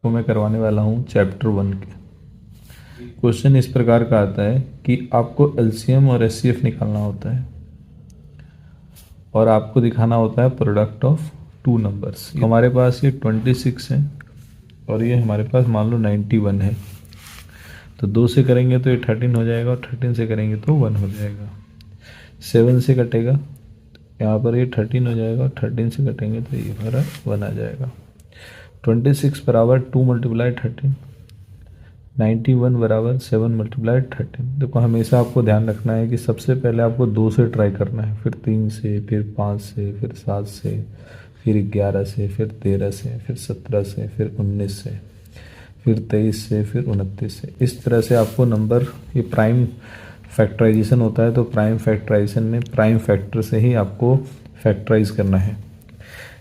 को मैं करवाने वाला हूँ चैप्टर 1 के। क्वेश्चन इस प्रकार का आता है कि आपको एलसीएम और एचसीएफ निकालना होता है और आपको दिखाना होता है प्रोडक्ट ऑफ टू नंबर्स। हमारे पास ये 26 है और ये हमारे पास मान लो 91 है, तो 2 से करेंगे तो ये 13 हो जाएगा और 13 से करेंगे तो 1 हो जाएगा। 7 से कटेगा, यहाँ पर ये 13 हो जाएगा, 13 से कटेंगे तो ये हमारा 1 आ जाएगा। 26 बराबर 2 मल्टीप्लाई 13, 91 बराबर 7 मल्टीप्लाई 13। देखो हमेशा आपको ध्यान रखना है कि सबसे पहले आपको 2 से ट्राई करना है, फिर 3 से, फिर 5 से, फिर 7 से, फिर 11 से, फिर 13 से, फिर 17 से, फिर 19 से, फिर 23 से, फिर 29 से। इस तरह से आपको नंबर, ये प्राइम फैक्टराइजेशन होता है, तो प्राइम फैक्टराइजेशन में प्राइम फैक्टर से ही आपको फैक्टराइज करना है।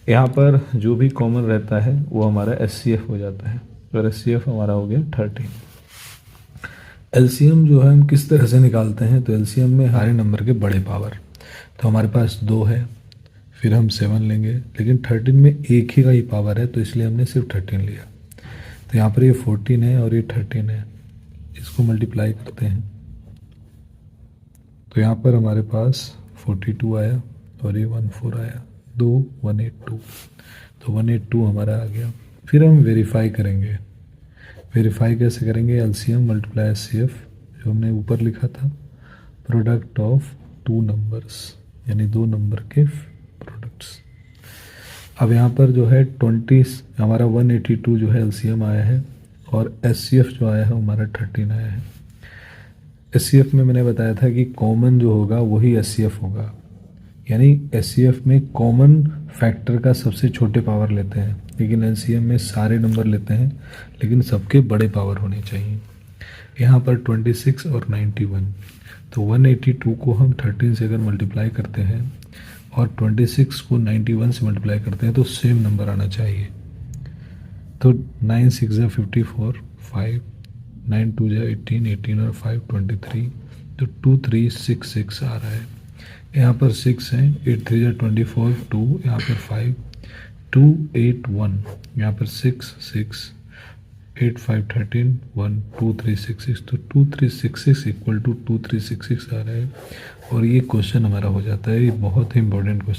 यहाँ पर जो भी कॉमन रहता है वो हमारा एचसीएफ हो जाता है, और एचसीएफ हमारा हो गया 13। एलसीएम जो है हम किस तरह से निकालते हैं, तो एलसीएम में सारे नंबर के बड़े पावर, तो हमारे पास 2 है, फिर हम 7 लेंगे, लेकिन 13 में एक ही का ही पावर है तो इसलिए हमने सिर्फ 13 लिया। तो यहाँ पर ये 14 है और ये 13 है, इसको मल्टीप्लाई करते हैं तो यहाँ पर हमारे पास 42 आया और ये 14 आया, 2 182, तो 182 हमारा आ गया। फिर हम वेरीफाई करेंगे। वेरीफाई कैसे करेंगे, एलसीएम मल्टीप्लाई एचसीएफ, जो हमने ऊपर लिखा था, प्रोडक्ट ऑफ टू नंबर्स, यानी 2 नंबर के प्रोडक्ट्स। अब यहाँ पर जो है 20 हमारा 182 जो है एलसीएम आया है, और एचसीएफ जो आया है हमारा 13 आया है। एचसीएफ में मैंने बताया था कि कॉमन जो होगा वही एचसीएफ होगा, यानी एचसीएफ में कॉमन फैक्टर का सबसे छोटे पावर लेते हैं, लेकिन एलसीएम में सारे नंबर लेते हैं लेकिन सबके बड़े पावर होने चाहिए। यहाँ पर 26 और 91, तो 182 को हम 13 से अगर मल्टीप्लाई करते हैं और 26 को 91 से मल्टीप्लाई करते हैं तो सेम नंबर आना चाहिए। तो 9 6 जा 54, 5 9 2 जा 18, 18 और 5 23, तो 2366 आ रहा है। यहाँ पर 6 है, 8 3 जा 24, 2 यहाँ पर 5 2 8 1, यहाँ पर 6 6 8 5 13 1 2 3 6 6, तो 2366 इक्वल टू 2366 आ रहा है। और ये क्वेश्चन हमारा हो जाता है। ये बहुत ही इंपॉर्टेंट क्वेश्चन।